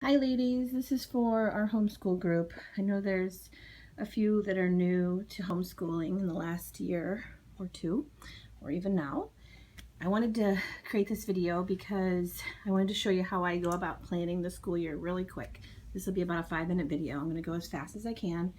Hi ladies, this is for our homeschool group. I know there's a few that are new to homeschooling in the last year or two, or even now. I wanted to create this video because I wanted to show you how I go about planning the school year really quick. This will be about a 5-minute video. I'm going to go as fast as I can.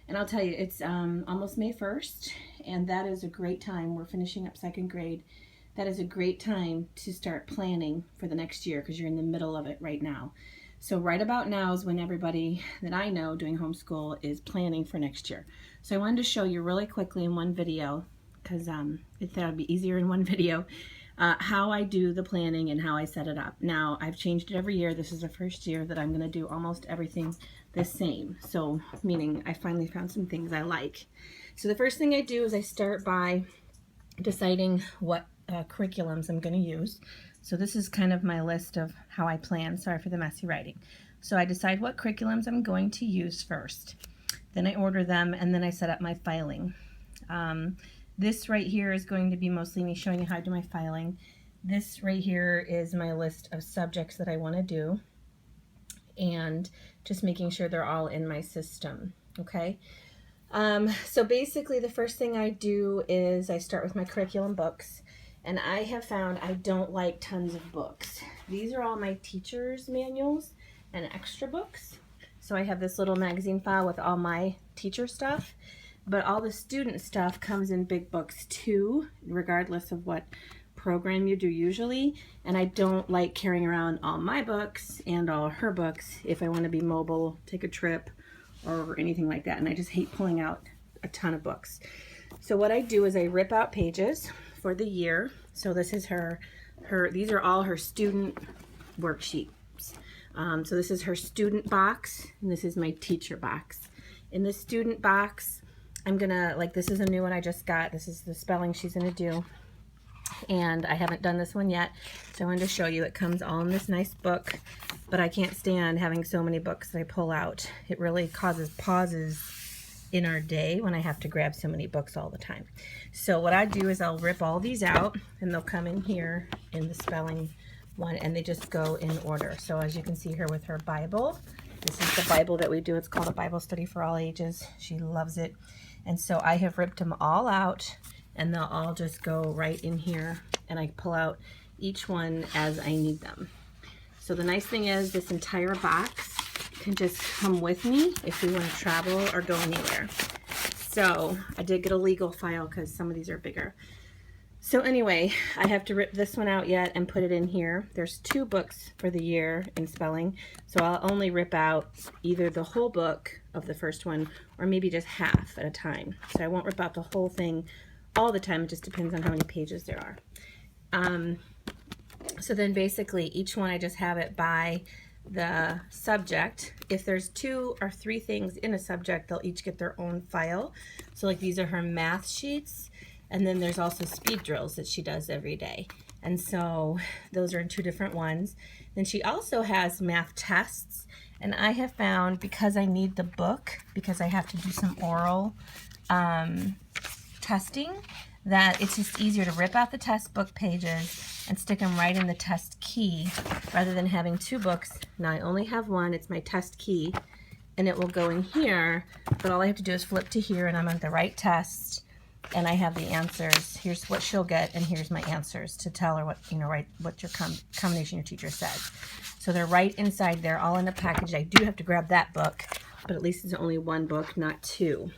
And I'll tell you, it's almost May 1st, and that is a great time. We're finishing up 2nd grade. That is a great time to start planning for the next year because you're in the middle of it right now. So right about now is when everybody that I know doing homeschool is planning for next year. So I wanted to show you really quickly in one video, because I thought it would be easier in one video, how I do the planning and how I set it up. Now, I've changed it every year. This is the first year that I'm going to do almost everything the same. So, meaning I finally found some things I like. So the first thing I do is I start by deciding what curriculums I'm going to use. So this is kind of my list of how I plan. Sorry for the messy writing. So I decide what curriculums I'm going to use first. Then I order them, and then I set up my filing. This right here is going to be mostly me showing you how to do my filing. This right here is my list of subjects that I want to do, and just making sure they're all in my system, okay? So basically the first thing I do is I start with my curriculum books, and I have found I don't like tons of books. These are all my teacher's manuals and extra books. So I have this little magazine file with all my teacher stuff, but all the student stuff comes in big books too, regardless of what program you do usually. And I don't like carrying around all my books and all her books if I want to be mobile, take a trip, or anything like that. And I just hate pulling out a ton of books. So what I do is I rip out pages for the year. So this is these are all her student worksheets. So this is her student box, and this is my teacher box. In the student box, I'm gonna, like, this is a new one I just got. This is the spelling she's gonna do. And I haven't done this one yet, so I wanted to show you. It comes all in this nice book, but I can't stand having so many books that I pull out. It really causes pauses in our day when I have to grab so many books all the time. So what I do is I'll rip all these out, and they'll come in here in the spelling one, and they just go in order. So as you can see here with her Bible, this is the Bible that we do. It's called a Bible Study for All Ages. She loves it. And so I have ripped them all out, and they'll all just go right in here, and I pull out each one as I need them. So the nice thing is this entire box can just come with me if we want to travel or go anywhere. So I did get a legal file because some of these are bigger. So anyway, I have to rip this one out yet and put it in here. There's 2 books for the year in spelling, so I'll only rip out either the whole book of the first one or maybe just half at a time. So I won't rip out the whole thing all the time. It just depends on how many pages there are. So then basically each one I just have it by the subject. If there's 2 or 3 things in a subject, they'll each get their own file. So like these are her math sheets, and then there's also speed drills that she does every day. And so those are in 2 different ones. Then she also has math tests, and I have found, because I need the book, because I have to do some oral testing, that it's just easier to rip out the test book pages and stick them right in the test key rather than having 2 books. Now I only have one. It's my test key, and it will go in here, but all I have to do is flip to here, and I'm on the right test, and I have the answers. Here's what she'll get, and here's my answers to tell her what, right, what your combination your teacher says. So they're right inside there, all in a package. I do have to grab that book, but at least it's only 1 book, not 2.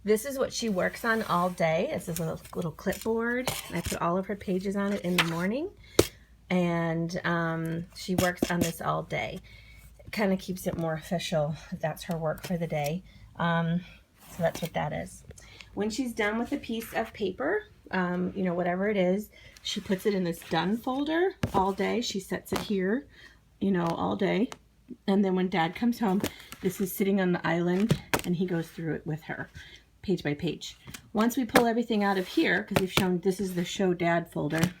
This is what she works on all day. It's this little clipboard, and I put all of her pages on it in the morning, and she works on this all day. It kind of keeps it more official. That's her work for the day. So that's what that is. When she's done with a piece of paper, whatever it is, she puts it in this done folder all day. She sets it here, all day. And then when Dad comes home, this is sitting on the island, and he goes through it with her, page by page. Once we pull everything out of here, because we've shown this is the Show Dad folder,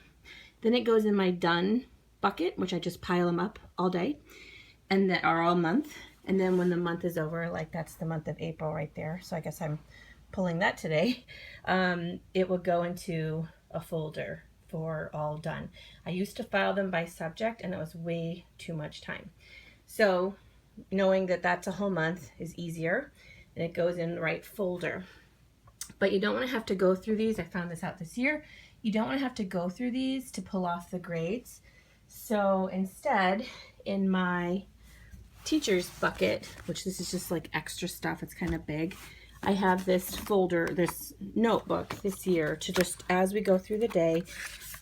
then it goes in my done bucket, which I just pile them up all day, and that are all month. And then when the month is over, like that's the month of April right there, so I guess I'm pulling that today, it will go into a folder for all done. I used to file them by subject and it was way too much time. So knowing that that's a whole month is easier and it goes in the right folder. But you don't want to have to go through these. I found this out this year. You don't want to have to go through these to pull off the grades. So instead, in my teacher's bucket, which this is just like extra stuff, it's kind of big, I have this folder, this notebook this year to just, as we go through the day,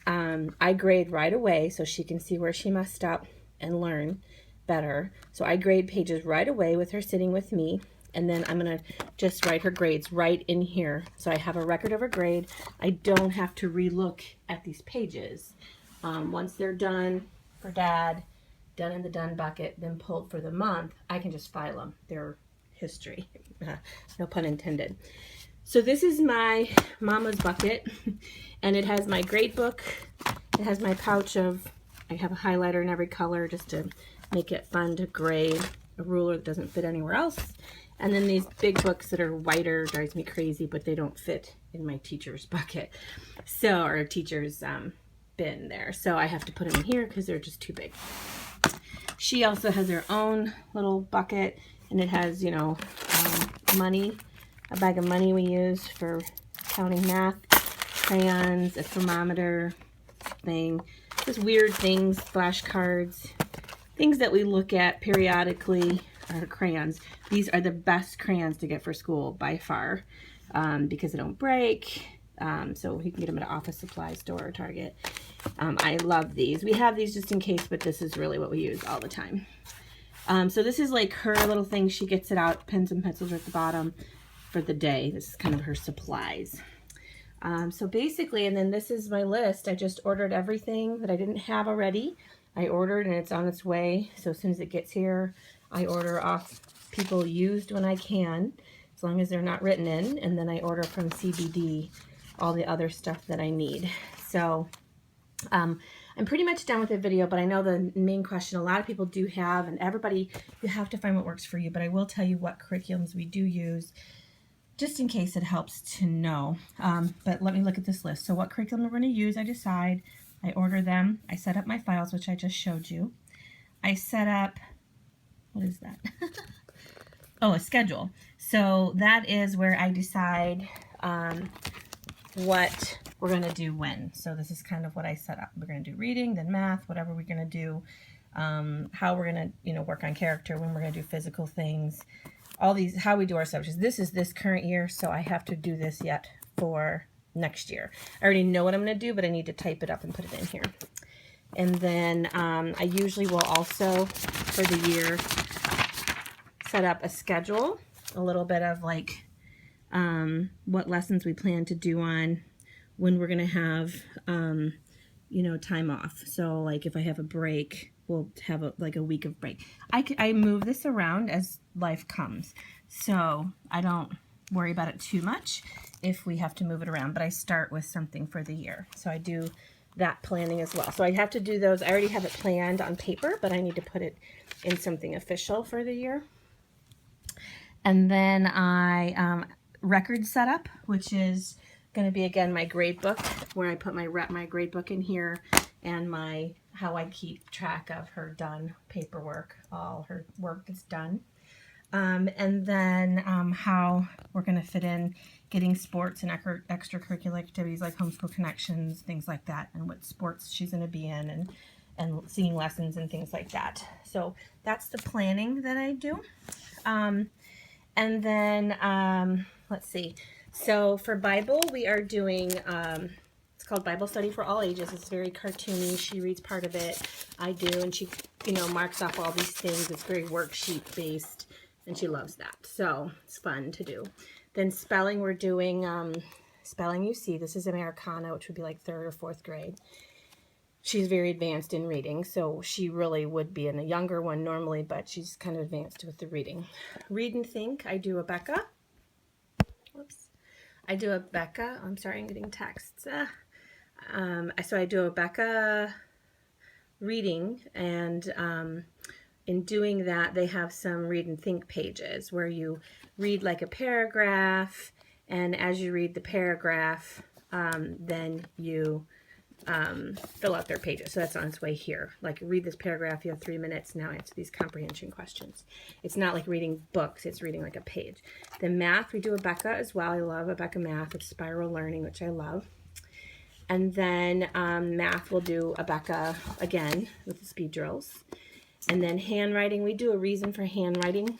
I grade right away so she can see where she messed up and learn better. So I grade pages right away with her sitting with me, and then I'm going to just write her grades right in here. So I have a record of her grade. I don't have to relook at these pages. Once they're done for Dad, done in the done bucket, then pulled for the month, I can just file them. They're history, no pun intended. So this is my mama's bucket, and it has my grade book. It has my pouch of, I have a highlighter in every color just to make it fun to grade, a ruler that doesn't fit anywhere else, and then these big books that are whiter drives me crazy, but they don't fit in my teacher's bucket, so, or teacher's bin there, so I have to put them in here because they're just too big. She also has her own little bucket, and it has, you know, money, a bag of money we use for counting math, crayons, a thermometer thing, just weird things, flashcards, things that we look at periodically are crayons. These are the best crayons to get for school by far because they don't break. So you can get them at an office supply store or Target. I love these. We have these just in case, but this is really what we use all the time. So this is like her little thing. She gets it out. Pens and pencils are at the bottom for the day. This is kind of her supplies. So basically, and then this is my list. I just ordered everything that I didn't have already. I ordered and it's on its way. So as soon as it gets here, I order off people used when I can, as long as they're not written in. And then I order from CBD all the other stuff that I need. So I'm pretty much done with the video, but I know the main question a lot of people do have, and everybody, you have to find what works for you, but I will tell you what curriculums we do use, just in case it helps to know. But let me look at this list. So what curriculum we're going to use, I decide, I order them, I set up my files, which I just showed you. I set up, what is that? Oh, a schedule. So that is where I decide what we're going to do when. So this is kind of what I set up. We're going to do reading, then math, whatever we're going to do, how we're going to, you know, work on character, when we're going to do physical things, all these, how we do our subjects. This is this current year, so I have to do this yet for next year. I already know what I'm going to do, but I need to type it up and put it in here. And then I usually will also, for the year, set up a schedule, a little bit of like what lessons we plan to do on, when we're going to have, you know, time off. So like if I have a break, we'll have like a week of break. I move this around as life comes. So I don't worry about it too much if we have to move it around, but I start with something for the year. So I do that planning as well. So I have to do those. I already have it planned on paper, but I need to put it in something official for the year. And then I record setup, which is going to be again my grade book, where I put my grade book in here, and my how I keep track of her done paperwork, all her work is done. And then how we're going to fit in getting sports and extracurricular activities like Homeschool Connections, things like that, and what sports she's going to be in, and singing lessons and things like that. So that's the planning that I do. And then, let's see. So for Bible, we are doing, it's called Bible Study for All Ages. It's very cartoony. She reads part of it. I do, and she, you know, marks off all these things. It's very worksheet based, and she loves that. So it's fun to do. Then spelling, we're doing spelling UC. This is Americana, which would be like 3rd or 4th grade. She's very advanced in reading, so she really would be in a younger one normally, but she's kind of advanced with the reading. Read and think, I do a Becca. Whoops. I do a Becca. I'm sorry, I'm getting texts. So I do a Becca reading, and in doing that, they have some read and think pages where you read like a paragraph, and as you read the paragraph, then you fill out their pages. So that's on its way here. Like, read this paragraph, you have 3 minutes, now answer these comprehension questions. It's not like reading books, it's reading like a page. Then math, we do Abeka as well. I love Abeka math. It's spiral learning, which I love. And then math, we'll do Abeka again with the speed drills. And then handwriting, we do a reason for handwriting.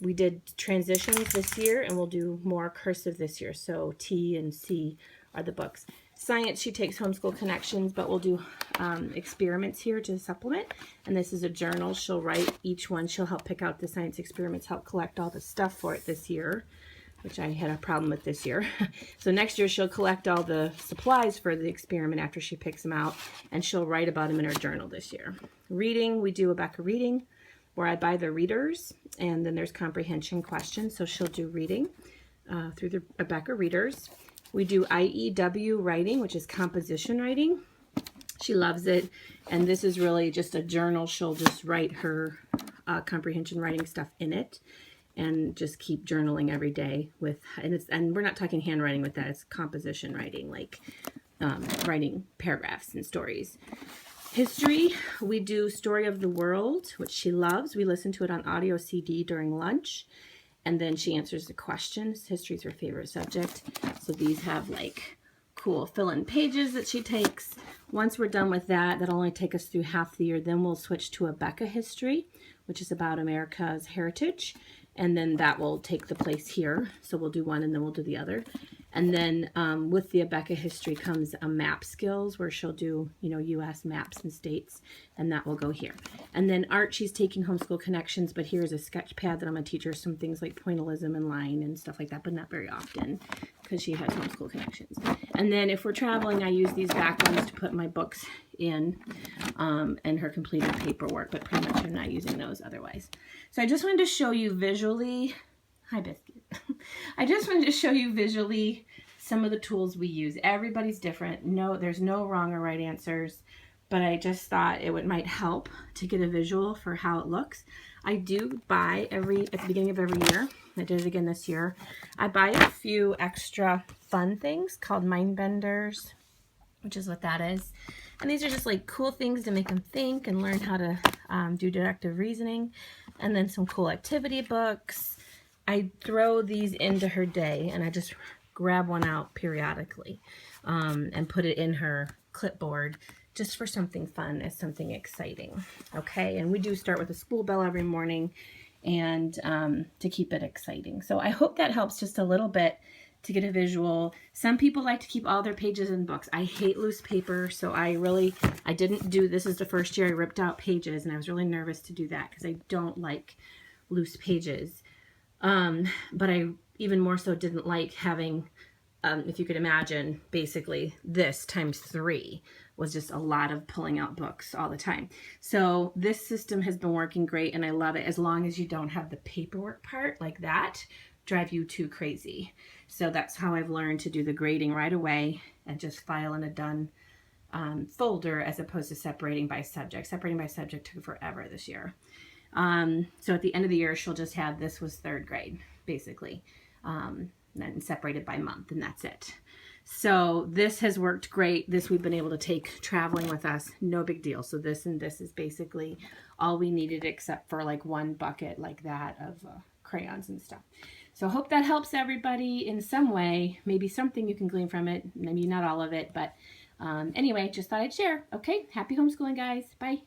We did transitions this year, and we'll do more cursive this year. So T and C are the books. Science, she takes Homeschool Connections, but we'll do experiments here to supplement. And this is a journal. She'll write each one. She'll help pick out the science experiments, help collect all the stuff for it this year, which I had a problem with this year. So next year she'll collect all the supplies for the experiment after she picks them out, and she'll write about them in her journal this year. Reading, we do Abeka reading, where I buy the readers, and then there's comprehension questions. So she'll do reading through the Abeka readers. We do IEW writing, which is composition writing. She loves it, and this is really just a journal. She'll just write her comprehension writing stuff in it, and just keep journaling every day with, and we're not talking handwriting with that. It's composition writing, like writing paragraphs and stories. History, we do Story of the World, which she loves. We listen to it on audio CD during lunch, and then she answers the questions. History is her favorite subject. So these have like cool fill-in pages that she takes. Once we're done with that, that'll only take us through half the year. Then we'll switch to Abeka history, which is about America's heritage. And then that will take the place here. So we'll do one and then we'll do the other. And then with the Abeka history comes a map skills, where she'll do, U.S. maps and states, and that will go here. And then art, she's taking Homeschool Connections, but here's a sketch pad that I'm going to teach her some things like pointillism and line and stuff like that, but not very often because she has Homeschool Connections. And then if we're traveling, I use these back ones to put my books in and her completed paperwork, but pretty much I'm not using those otherwise. So I just wanted to show you visually, hi Biscuit. I just wanted to show you visually some of the tools we use. Everybody's different. No, there's no wrong or right answers, but I just thought it might help to get a visual for how it looks. I do buy at the beginning of every year, I did it again this year, I buy a few extra fun things called mind benders, which is what that is. And these are just like cool things to make them think and learn how to do deductive reasoning. And then some cool activity books. I throw these into her day, and I just grab one out periodically and put it in her clipboard just for something fun, as something exciting. Okay, and we do start with a school bell every morning, and to keep it exciting. So I hope that helps just a little bit to get a visual. Some people like to keep all their pages in books. I hate loose paper, so I didn't do, this is the first year I ripped out pages, and I was really nervous to do that because I don't like loose pages. But I even more so didn't like having, if you could imagine, basically this times 3 was just a lot of pulling out books all the time. So this system has been working great, and I love it, as long as you don't have the paperwork part like that drive you too crazy. So that's how I've learned to do the grading right away and just file in a done folder, as opposed to separating by subject. Separating by subject took forever this year. So at the end of the year, she'll just have, this was 3rd grade, basically, and then separated by month, and that's it. So this has worked great. This we've been able to take traveling with us, no big deal. So this and this is basically all we needed, except for like one bucket like that of crayons and stuff. So I hope that helps everybody in some way. Maybe something you can glean from it, maybe not all of it, but anyway, just thought I'd share. Okay, happy homeschooling, guys. Bye.